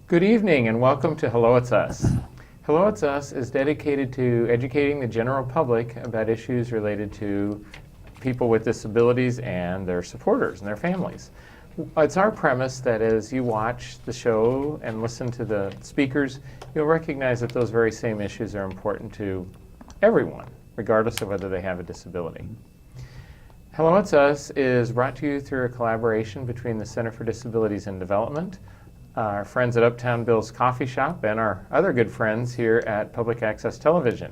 Good evening and welcome to Hello It's Us. Hello It's Us is dedicated to educating the general public about issues related to people with disabilities and their supporters and their families. It's our premise that as you watch the show and listen to the speakers, you'll recognize that those very same issues are important to everyone, regardless of whether they have a disability. Hello It's Us is brought to you through a collaboration between the Center for Disabilities and Development, our friends at Uptown Bill's Coffee Shop, and our other good friends here at Public Access Television.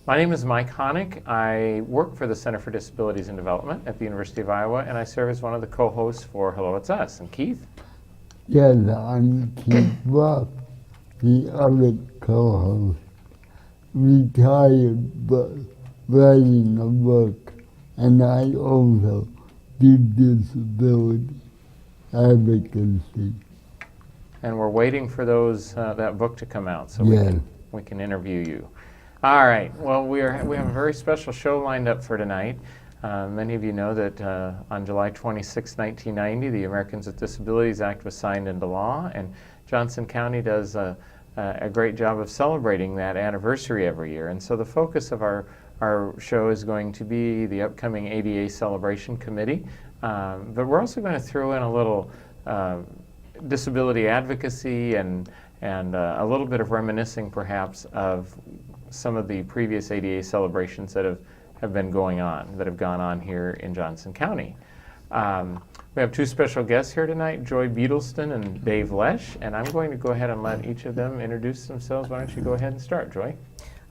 My name is Mike Hoenig. I work for the Center for Disabilities and Development at the University of Iowa, and I serve as one of the co-hosts for Hello It's Us. And Keith? Yes, I'm Keith Ruff, the other co-host, retired but writing a book, and I also do disability advocacy. And we're waiting for that book to come out so Yeah. we can interview you. All right. Well, we have a very special show lined up for tonight. Many of you know that on July 26, 1990, the Americans with Disabilities Act was signed into law, and Johnson County does a great job of celebrating that anniversary every year. And so the focus of our show is going to be the upcoming ADA Celebration Committee, but we're also going to throw in a little disability advocacy and a little bit of reminiscing perhaps of some of the previous ADA celebrations that have been going on, that have gone on here in Johnson County. We have two special guests here tonight, Joy Beadleston and Dave Leshtz, and I'm going to go ahead and let each of them introduce themselves. Why don't you go ahead and start, Joy?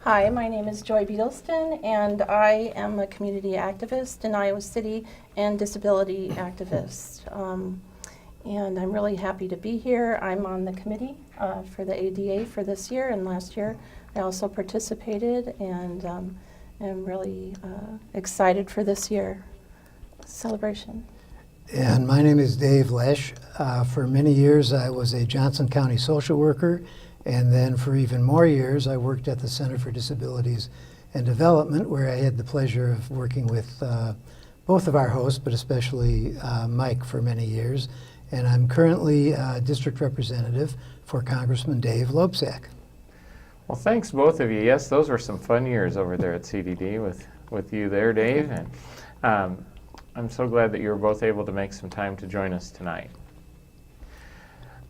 Hi, my name is Joy Beadleston, and I am a community activist in Iowa City and disability activist. And I'm really happy to be here. I'm on the committee for the ADA for this year, and last year I also participated, and am really excited for this year celebration. And my name is Dave Leshtz. For many years I was a Johnson County social worker, and then for even more years I worked at the Center for Disabilities and Development, where I had the pleasure of working with both of our hosts, but especially Mike for many years. And I'm currently district representative for Congressman Dave Loebsack. Well, thanks both of you. Yes, those were some fun years over there at CDD with you there, Dave. And I'm so glad that you were both able to make some time to join us tonight.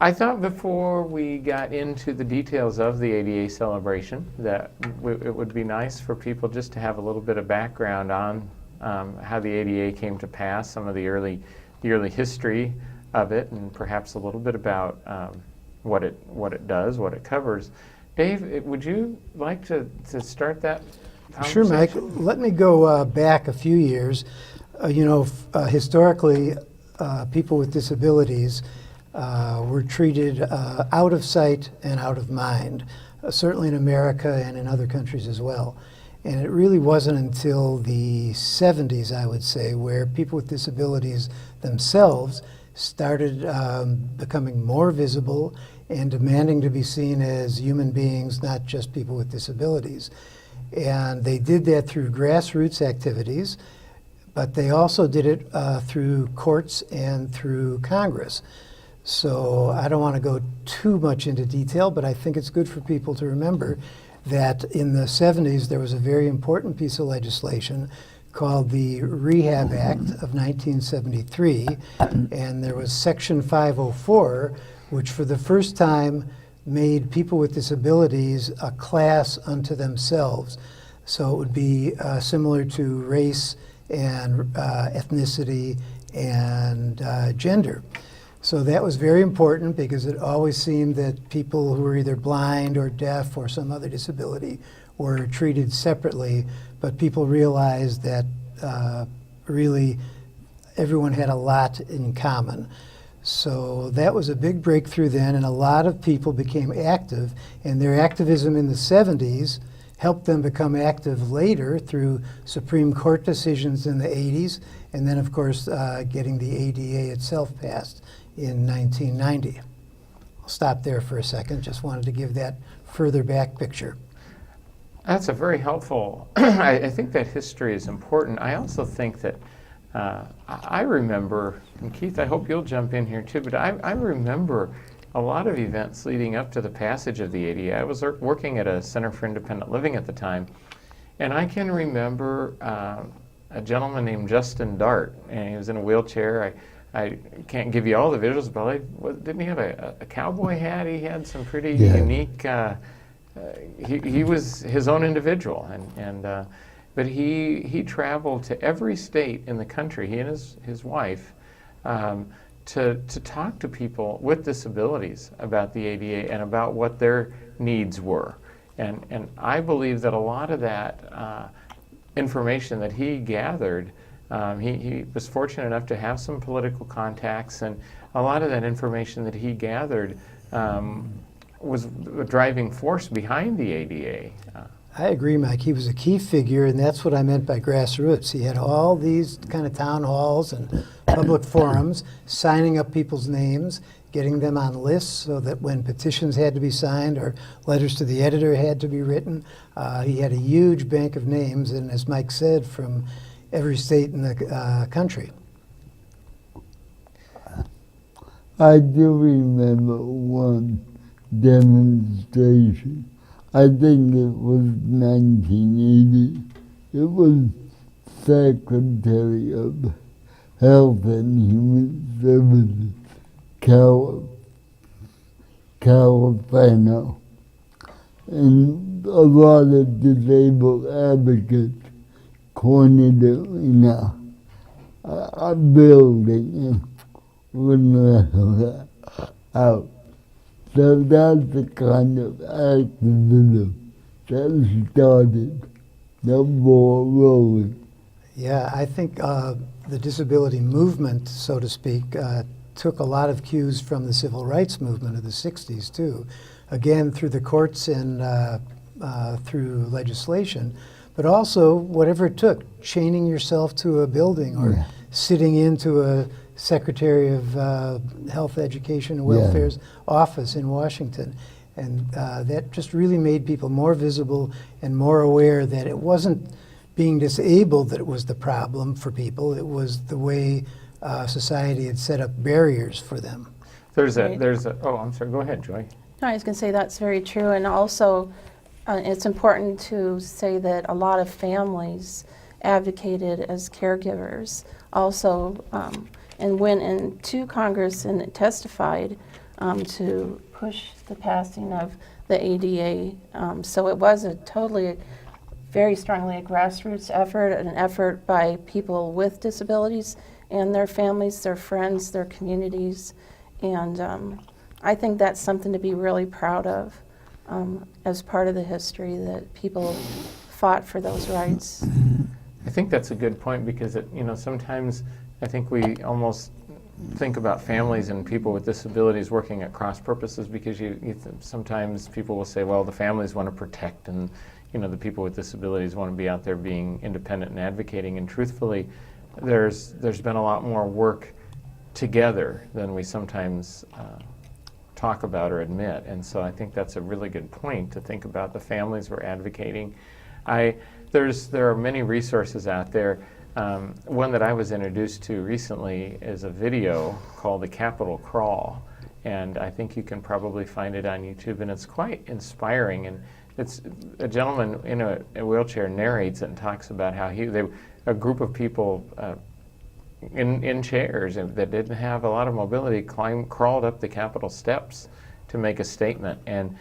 I thought before we got into the details of the ADA celebration that it would be nice for people just to have a little bit of background on how the ADA came to pass, some of the early history of it, and perhaps a little bit about what it does, what it covers. Dave, would you like to start that conversation? Sure, Mike. Let me go back a few years. Historically, people with disabilities were treated out of sight and out of mind, certainly in America and in other countries as well. And it really wasn't until the 70s, I would say, where people with disabilities themselves started becoming more visible and demanding to be seen as human beings, not just people with disabilities. And they did that through grassroots activities, but they also did it through courts and through Congress. So I don't want to go too much into detail, but I think it's good for people to remember that in the 70s there was a very important piece of legislation called the Rehab Act of 1973, and there was Section 504, which for the first time made people with disabilities a class unto themselves. So it would be similar to race and ethnicity and gender. So that was very important because it always seemed that people who were either blind or deaf or some other disability were treated separately, but people realized that really everyone had a lot in common. So that was a big breakthrough then, and a lot of people became active, and their activism in the 70s helped them become active later through Supreme Court decisions in the 80s, and then of course getting the ADA itself passed in 1990. I'll stop there for a second, just wanted to give that further back picture. That's a very helpful, I think that history is important. I also think that I remember, and Keith, I hope you'll jump in here too, but I remember a lot of events leading up to the passage of the ADA. I was working at a Center for Independent Living at the time, and I can remember a gentleman named Justin Dart, and he was in a wheelchair. I can't give you all the visuals, but didn't he have a cowboy hat? He had some pretty unique. He was his own individual, but he traveled to every state in the country. He and his wife. To talk to people with disabilities about the ADA and about what their needs were. And I believe that a lot of that information that he gathered, he was fortunate enough to have some political contacts, and a lot of that information that he gathered was the driving force behind the ADA. I agree, Mike. He was a key figure, and that's what I meant by grassroots. He had all these kind of town halls and public forums, signing up people's names, getting them on lists so that when petitions had to be signed or letters to the editor had to be written, he had a huge bank of names, and as Mike said, from every state in the country. I do remember one demonstration. I think it was 1980. It was Secretary of Health and Human Services, Califano. And a lot of disabled advocates cornered it in a building and wouldn't let her out. So that's the kind of activism that started the ball rolling. Yeah, I think the disability movement, so to speak, took a lot of cues from the civil rights movement of the 60s, too. Again, through the courts and through legislation, but also whatever it took, chaining yourself to a building or sitting into a Secretary of Health, Education, and Welfare's office in Washington. And that just really made people more visible and more aware that it wasn't being disabled that was the problem for people. It was the way society had set up barriers for them. Oh, I'm sorry, go ahead, Joy. No, I was going to say that's very true. And also, it's important to say that a lot of families advocated as caregivers also and went into Congress and testified to push the passing of the ADA. So it was very strongly a grassroots effort, an effort by people with disabilities and their families, their friends, their communities. And I think that's something to be really proud of as part of the history, that people fought for those rights. I think that's a good point, because sometimes I think we almost think about families and people with disabilities working at cross purposes, because sometimes people will say, well, the families want to protect, and the people with disabilities want to be out there being independent and advocating. And truthfully, there's been a lot more work together than we sometimes talk about or admit. And so I think that's a really good point, to think about the families were advocating. There are many resources out there. One that I was introduced to recently is a video called The Capitol Crawl, and I think you can probably find it on YouTube, and it's quite inspiring. And it's a gentleman in a wheelchair narrates it and talks about how a group of people in chairs that didn't have a lot of mobility crawled up the Capitol steps to make a statement, and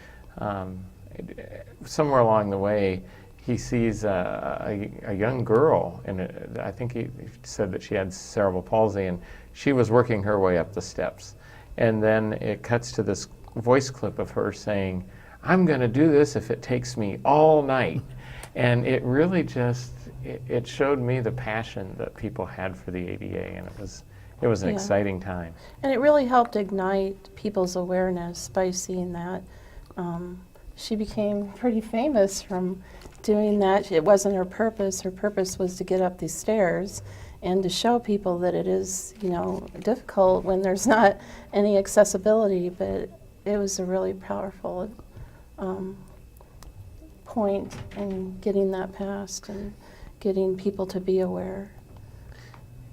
somewhere along the way, he sees a young girl, and I think he said that she had cerebral palsy, and she was working her way up the steps. And then it cuts to this voice clip of her saying, "I'm going to do this if it takes me all night." And it really it showed me the passion that people had for the ADA, and it was an exciting time. And it really helped ignite people's awareness by seeing that. She became pretty famous from doing that. It wasn't her purpose. Her purpose was to get up these stairs and to show people that it is, difficult when there's not any accessibility, but it was a really powerful point in getting that passed and getting people to be aware.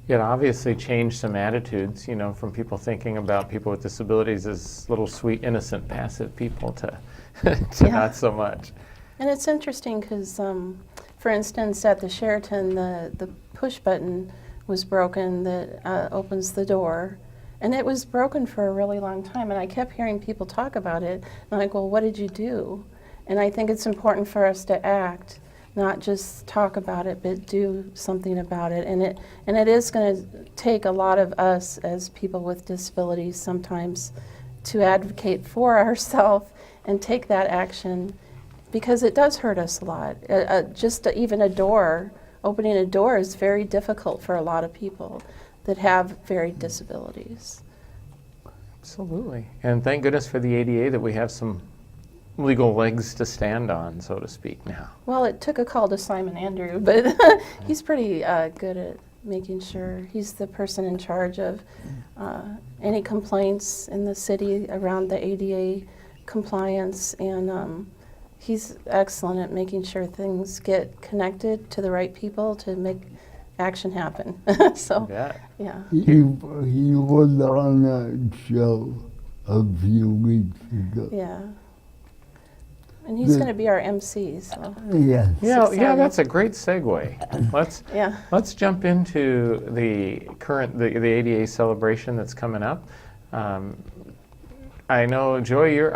It obviously changed some attitudes, you know, from people thinking about people with disabilities as little sweet, innocent, passive people to, to Yeah. not so much. And it's interesting because, for instance, at the Sheraton, the push button was broken that opens the door. And it was broken for a really long time. And I kept hearing people talk about it. And I'm like, well, what did you do? And I think it's important for us to act, not just talk about it, but do something about it. And it is going to take a lot of us as people with disabilities sometimes to advocate for ourselves and take that action, because it does hurt us a lot. Even a door, opening a door is very difficult for a lot of people that have varied disabilities. Absolutely. And thank goodness for the ADA that we have some legal legs to stand on, so to speak, now. Well, it took a call to Simon Andrew, but he's pretty good at making sure. He's the person in charge of any complaints in the city around the ADA compliance, and he's excellent at making sure things get connected to the right people to make action happen. So, Yeah. yeah. He was on a show a few weeks ago. Yeah. And he's going to be our MC, so. Yes. Yeah, exciting. that's a great segue. Let's jump into the the ADA celebration that's coming up. I know, Joy, you're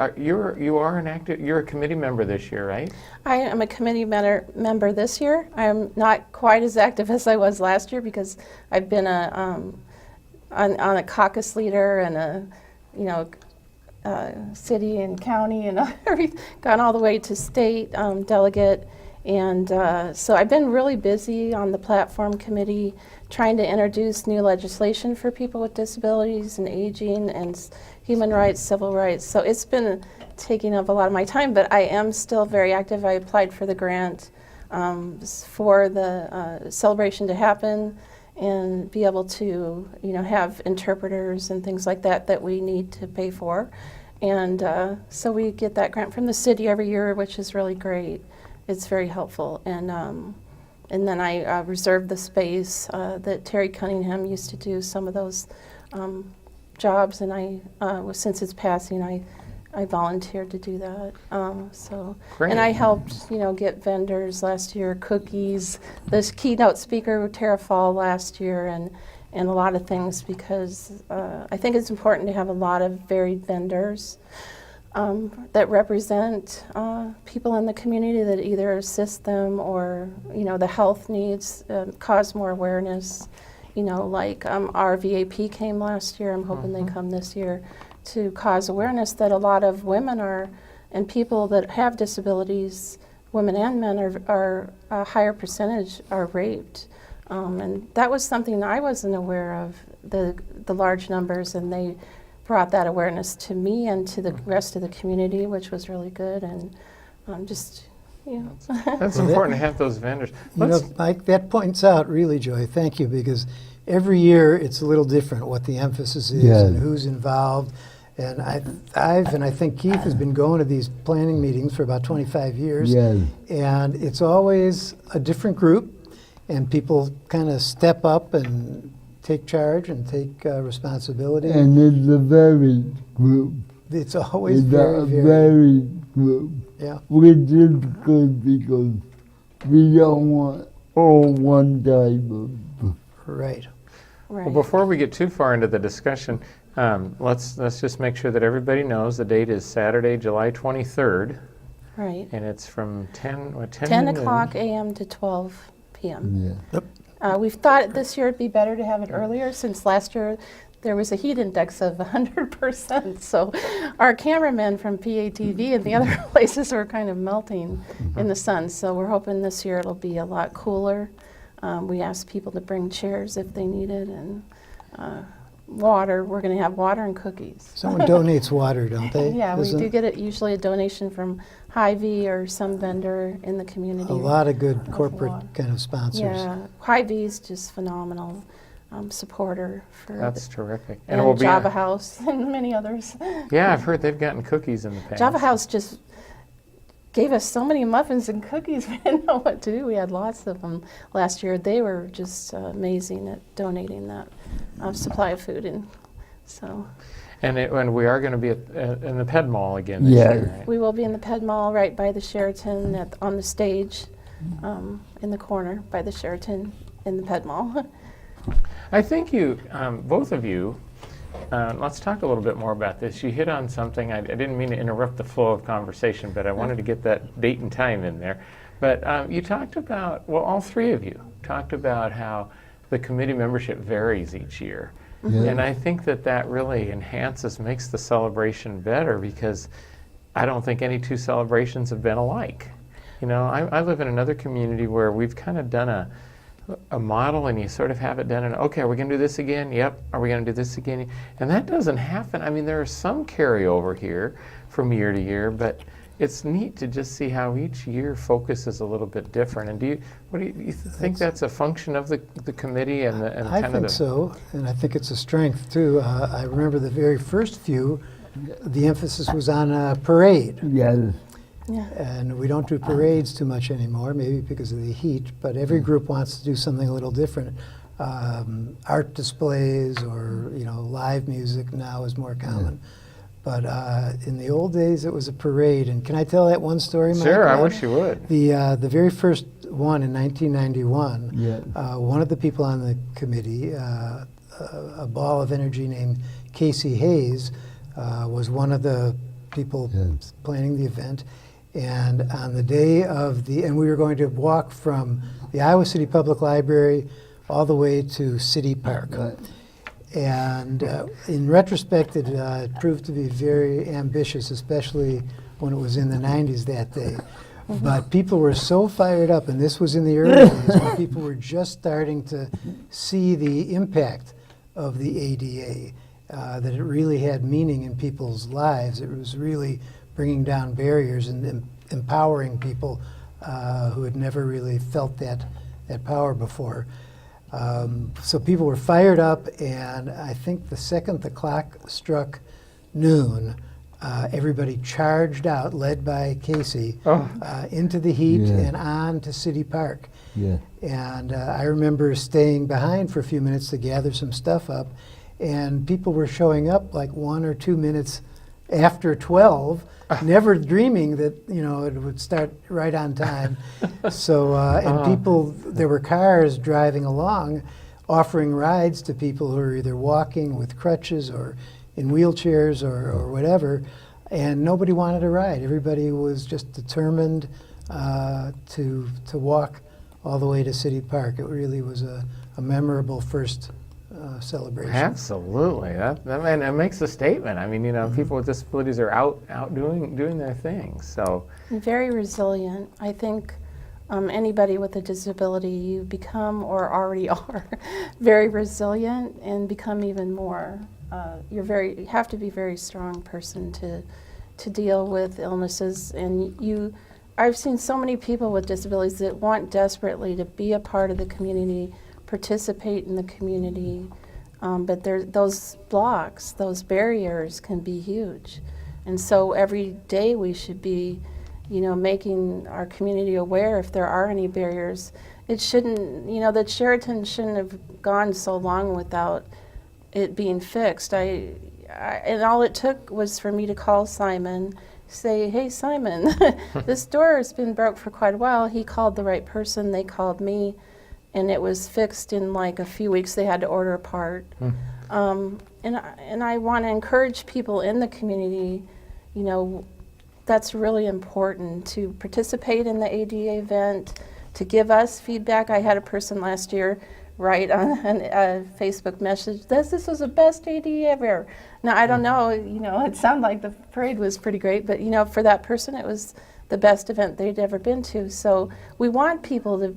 a committee member this year, right? I am a committee member this year. I'm not quite as active as I was last year because I've been on a caucus leader and city and county and gone all the way to state delegate. And so I've been really busy on the platform committee trying to introduce new legislation for people with disabilities and aging and human rights, civil rights. So it's been taking up a lot of my time, but I am still very active. I applied for the grant for the celebration to happen and be able to, have interpreters and things like that we need to pay for. And so we get that grant from the city every year, which is really great. It's very helpful. And then I reserved the space that Terry Cunningham used to do some of those jobs, and since his passing, I volunteered to do that. Great. And I helped, get vendors last year, cookies, this keynote speaker, Tara Fall, last year, and a lot of things, because I think it's important to have a lot of varied vendors that represent people in the community that either assist them or, the health needs, cause more awareness. Like our VAP came last year. I'm hoping they come this year to cause awareness that a lot of women and people that have disabilities, women and men, are a higher percentage are raped. And that was something I wasn't aware of, the large numbers, and they brought that awareness to me and to the rest of the community, which was really good. And That's important to have those vendors. Mike, that points out, really, Joy, thank you, because every year it's a little different what the emphasis is Yes. and who's involved. And I think Keith has been going to these planning meetings for about 25 years. Yes. And it's always a different group, and people kind of step up and take charge and take responsibility. And it's a very group. It's always It's very, a very, very group. yeah. Which is good because we don't want all one type of. Right. right. Well, before we get too far into the discussion, let's just make sure that everybody knows the date is Saturday, July 23rd, Right. and it's from 10 10 to noon. o'clock a.m. to 12 p.m. Yeah. We've thought this year it'd be better to have it earlier, since last year there was a heat index of 100%. So our cameramen from PATV and the other places were kind of melting in the sun. So we're hoping this year it'll be a lot cooler. We asked people to bring chairs if they needed, and water. We're going to have water and cookies. Someone donates water, don't they? Yeah, we Isn't do get usually a donation from Hy-Vee or some vendor in the community. a lot of good of corporate water. kind of sponsors. Yeah, Hy-Vee is just phenomenal supporter for That's terrific. and it will be Java House and many others. Yeah, I've heard they've gotten cookies in the past. Java House just gave us so many muffins and cookies, we didn't know what to do. We had lots of them last year. They were just amazing at donating that supply of food. And so And we are going to be in the Ped Mall again this Yeah. year, right? we will be in the Ped Mall right by the Sheraton on the stage in the corner by the Sheraton in the Ped Mall. I think you, both of you, let's talk a little bit more about this. You hit on something. I didn't mean to interrupt the flow of conversation, but I wanted to get that date and time in there. But you talked about, well, all three of you talked about how the committee membership varies each year. Yeah. And I think that really makes the celebration better, because I don't think any two celebrations have been alike. You know, I live in another community where we've kind of done a model, and you sort of have it done, and okay, are we going to do this again? Yep. Are we going to do this again? And that doesn't happen. I mean, there is some carryover here from year to year, but it's neat to just see how each year focuses a little bit different. And do you think that's a function of the committee and the I think so, and I think it's a strength too. I remember the very first few, the emphasis was on a parade. Yes. Yeah. And we don't do parades too much anymore, maybe because of the heat, but every group wants to do something a little different. Art displays or, live music now is more common. But in the old days, it was a parade. And can I tell that one story, Mike? Sure, I wish you would. The very first one in 1991, Yes. one of the people on the committee, a ball of energy named Casey Hayes, was one of the people Yes. planning the event. And on the day of and we were going to walk from the Iowa City Public Library all the way to City Park. Right. And in retrospect, it proved to be very ambitious, especially when it was in the 90s that day. But people were so fired up, and this was in the early days when people were just starting to see the impact of the ADA, that it really had meaning in people's lives. It was really bringing down barriers and empowering people who had never really felt that power before. So people were fired up, and I think the second the clock struck noon, everybody charged out, led by Casey, into the heat Yeah. and on to City Park. Yeah. And I remember staying behind for a few minutes to gather some stuff up, and people were showing up like 1 or 2 minutes after 12, never dreaming that it would start right on time. So and people, there were cars driving along, offering rides to people who are either walking with crutches or in wheelchairs or whatever, and nobody wanted a ride. Everybody was just determined to walk all the way to City Park. It really was a memorable first celebration. Absolutely. That makes a statement. I mean, people with disabilities are out doing their thing. So Very resilient. I think anybody with a disability, you become or already are very resilient and become even more. You have to be a very strong person to deal with illnesses. And I've seen so many people with disabilities that want desperately to be a part of the community, participate in the community, but those blocks, those barriers can be huge. And so every day we should be, making our community aware if there are any barriers. It shouldn't, that Sheraton shouldn't have gone so long without it being fixed. And all it took was for me to call Simon, say, hey, Simon, this door has been broke for quite a while. He called the right person. They called me. And it was fixed in like a few weeks. They had to order a part. And I want to encourage people in the community, that's really important to participate in the ADA event, to give us feedback. I had a person last year write on a Facebook message, this was the best ADA ever. Now, I don't know, it sounded like the parade was pretty great, but for that person, it was the best event they'd ever been to. So we want people to,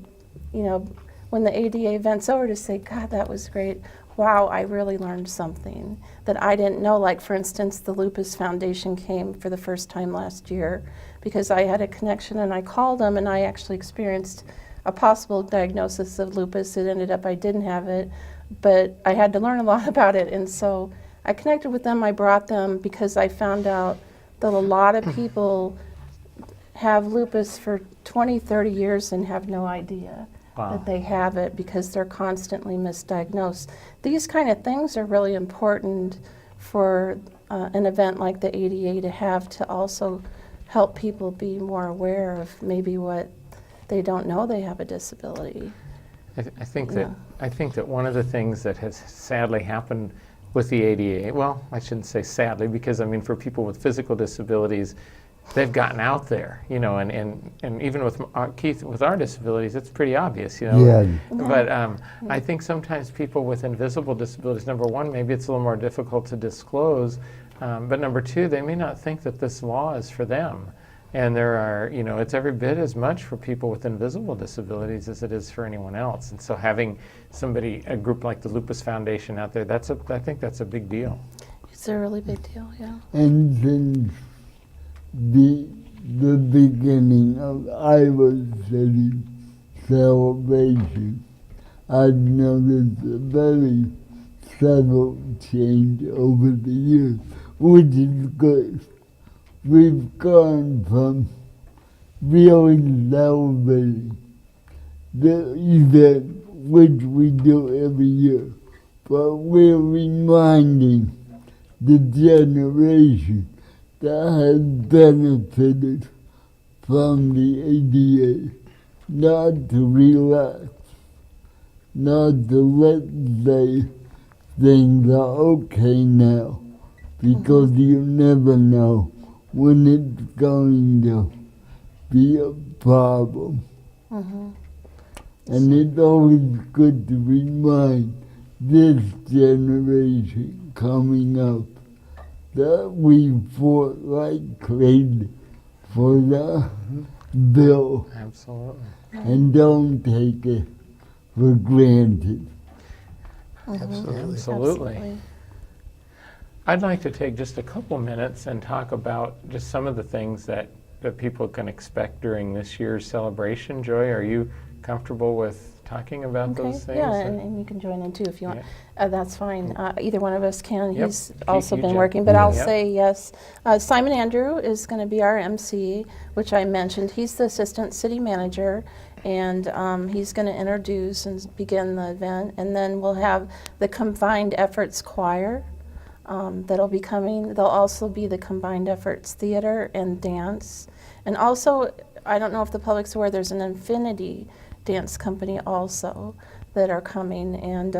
when the ADA event's over, to say, God, that was great. Wow, I really learned something that I didn't know. Like, for instance, the Lupus Foundation came for the first time last year because I had a connection and I called them and I actually experienced a possible diagnosis of lupus. It ended up I didn't have it, but I had to learn a lot about it. And so I connected with them. I brought them because I found out that a lot of people have lupus for 20, 30 years and have no idea Wow. that they have it because they're constantly misdiagnosed. These kind of things are really important for an event like the ADA to have, to also help people be more aware of maybe what they don't know they have a disability. I think Yeah. that one of the things that has sadly happened with the ADA, well, I shouldn't say sadly, because I mean for people with physical disabilities, they've gotten out there, you know, and even with Keith, with our disabilities, it's pretty obvious, you know. Yeah. But I think sometimes people with invisible disabilities, number one, maybe it's a little more difficult to disclose, but number two, they may not think that this law is for them. And there are, you know, it's every bit as much for people with invisible disabilities as it is for anyone else. And so having somebody, a group like the Lupus Foundation out there, I think that's a big deal. It's a really big deal, yeah. And since the beginning of Iowa City celebration, I've noticed a very subtle change over the years, which is good. We've gone from really celebrating the event, which we do every year, but we're reminding the generation that has benefited from the ADA not to relax, not to let say things are okay now, because you never know when it's going to be a problem. Mm-hmm. And it's always good to remind this generation coming up that we fought like crazy for the bill, Absolutely. and don't take it for granted. Absolutely. I'd like to take just a couple minutes and talk about just some of the things that people can expect during this year's celebration. Joy, are you comfortable with talking about those things? Yeah, and you can join in too if you want. Yeah. That's fine. Either one of us can. Yep. He's also You been jump. working, but I'll Yep. say yes. Simon Andrew is going to be our MC, which I mentioned. He's the assistant city manager, and he's going to introduce and begin the event. And then we'll have the Combined Efforts Choir that'll be coming. There'll also be the Combined Efforts Theater and Dance. And also, I don't know if the public's aware, there's an Infinity Dance Company also that are coming. And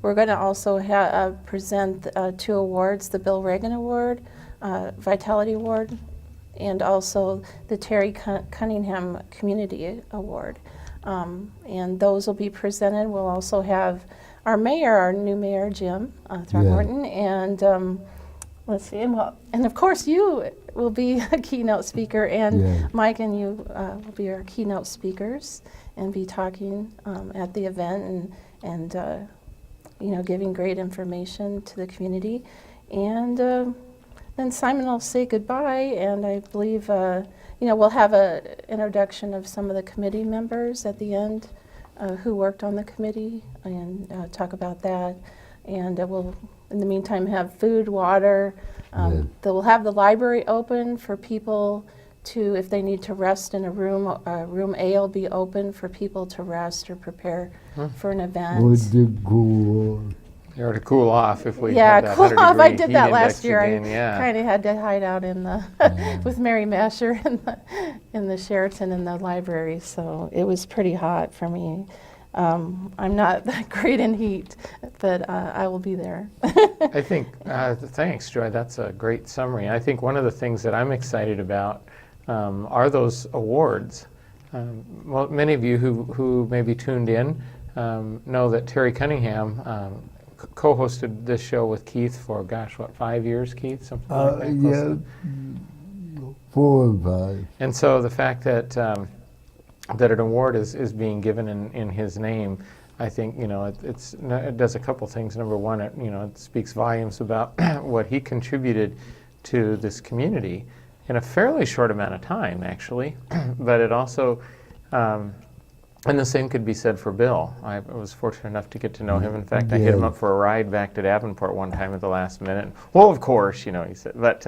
we're going to also present 2 awards, the Bill Reagan Award, Vitality Award, and also the Terry Cunningham Community Award. And those will be presented. We'll also have our mayor, our new mayor, Jim Throckmorton, and let's see, and of course you will be a keynote speaker, and Mike and you will be our keynote speakers and be talking at the event and you know, giving great information to the community. And then Simon will say goodbye, and I believe you know, we'll have an introduction of some of the committee members at the end who worked on the committee, and talk about that. And we'll, in the meantime, have food, water. They'll have the library open for people to, if they need to rest in a room. Room A will be open for people to rest or prepare for an event. With the cool. Or to cool off if we Yeah, had that cool 100 off. I degree did that heat last index year. again, I yeah. kind of had to hide out in the with Mary Masher in the Sheraton in the library, so it was pretty hot for me. I'm not that great in heat, but I will be there. I think, thanks, Joy. That's a great summary. I think one of the things that I'm excited about are those awards. Well, many of you who maybe tuned in know that Terry Cunningham co-hosted this show with Keith for, gosh, what, 5 years, Keith? Something like that? Close Yeah, to- 4 or 5. And so the fact that that an award is being given in his name, I think, you know, it does a couple things. Number one, it speaks volumes about what he contributed to this community in a fairly short amount of time, actually. But it also And the same could be said for Bill. I was fortunate enough to get to know him. In fact, I hit him up for a ride back to Davenport one time at the last minute. Well, of course, you know, he said. But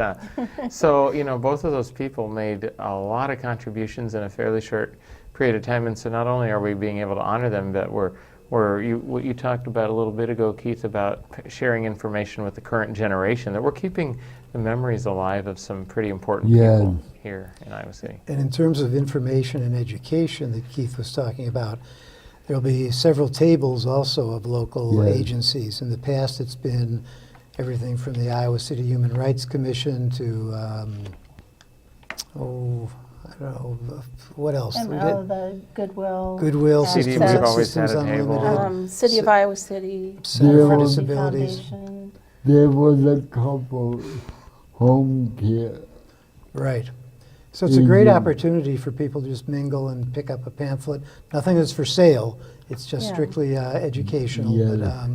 so, you know, both of those people made a lot of contributions in a fairly short period of time. And so not only are we being able to honor them, but what you talked about a little bit ago, Keith, about sharing information with the current generation, that we're keeping the memories alive of some pretty important people here in Iowa City. And in terms of information and education that Keith was talking about, there'll be several tables also of local agencies. In the past, it's been everything from the Iowa City Human Rights Commission to, I don't know, what else? And the Goodwill. CD, Access, we've always had a Systems table. Unlimited, City of Iowa City. Center for Yeah. Disabilities. Foundation. There was a couple home care. Right. So it's a great opportunity for people to just mingle and pick up a pamphlet. Nothing is for sale. It's just strictly educational, but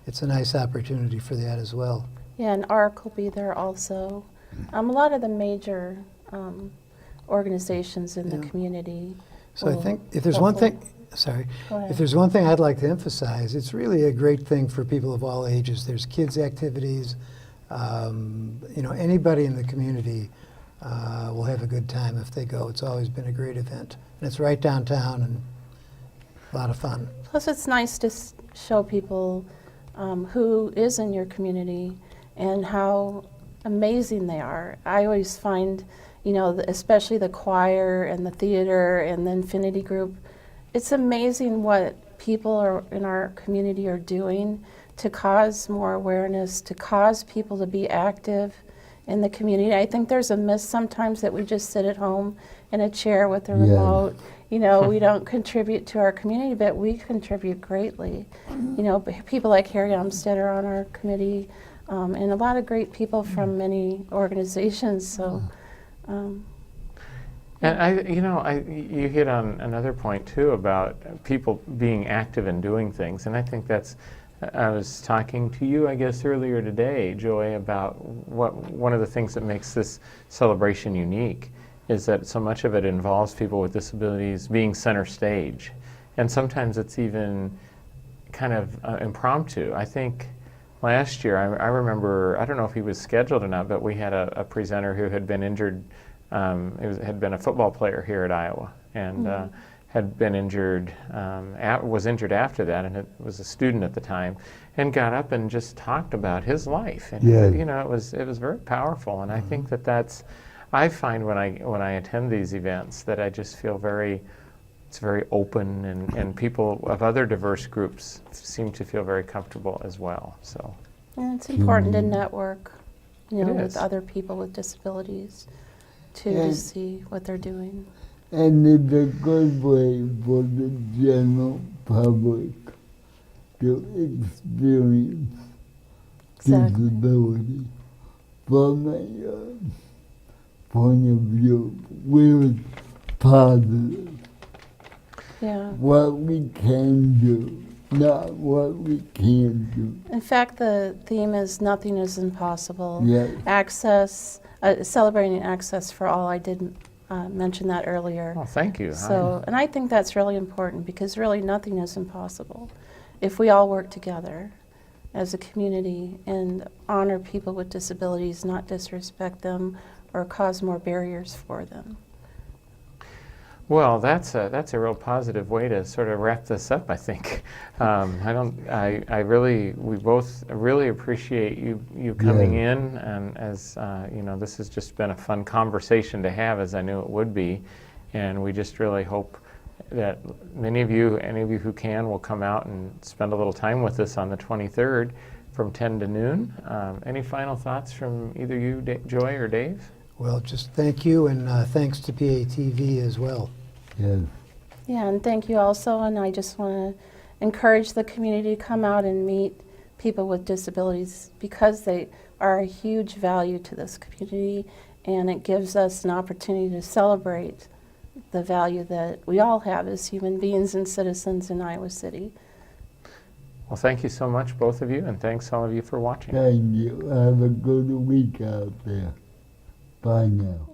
it's a nice opportunity for that as well. Yeah, and ARC will be there also. A lot of the major organizations in the community. So I think if there's one thing, Go ahead. if there's one thing I'd like to emphasize, it's really a great thing for people of all ages. There's kids' activities. You know, anybody in the community will have a good time if they go. It's always been a great event. And it's right downtown and a lot of fun. Plus, it's nice to show people who is in your community and how amazing they are. I always find, you know, especially the choir and the theater and the Infinity Group, it's amazing what people in our community are doing to cause more awareness, to cause people to be active in the community. I think there's a myth sometimes that we just sit at home in a chair with a remote. You know, we don't contribute to our community, but we contribute greatly. You know, people like Harry Umstead are on our committee, and a lot of great people from many organizations. So. And you hit on another point too about people being active and doing things, and I think that's. I was talking to you, I guess, earlier today, Joy, about one of the things that makes this celebration unique is that so much of it involves people with disabilities being center stage, and sometimes it's even kind of impromptu. I think last year, I remember, I don't know if he was scheduled or not, but we had a presenter who had been injured. Had been a football player here at Iowa, and had been injured, was injured after that, and it was a student at the time, and got up and just talked about his life. And you know, it was very powerful, and I think that's. I find when I attend these events that I just feel it's very open, and people of other diverse groups seem to feel very comfortable as well. So. And it's important to network, you know, It with is. other people with disabilities. To see what they're doing. And it's a good way for the general public to experience disability from a point of view where it's positive. Yeah. What we can do, not what we can't do. In fact, the theme is nothing is impossible. Yes. Access, celebrating access for all. I did mention that earlier. Oh, thank you. So, and I think that's really important because really nothing is impossible if we all work together as a community and honor people with disabilities, not disrespect them or cause more barriers for them. Well, that's a real positive way to sort of wrap this up, I think. We both really appreciate you coming in, and as you know, this has just been a fun conversation to have, as I knew it would be, and we just really hope that any of you who can, will come out and spend a little time with us on the 23rd from 10 to noon. Any final thoughts from either you, Joy or Dave? Well, just thank you, and thanks to PATV as well. Yes. Yeah, and thank you also, and I just want to encourage the community to come out and meet people with disabilities because they are a huge value to this community, and it gives us an opportunity to celebrate the value that we all have as human beings and citizens in Iowa City. Well, thank you so much, both of you, and thanks all of you for watching. Thank you. Have a good week out there. Bye now.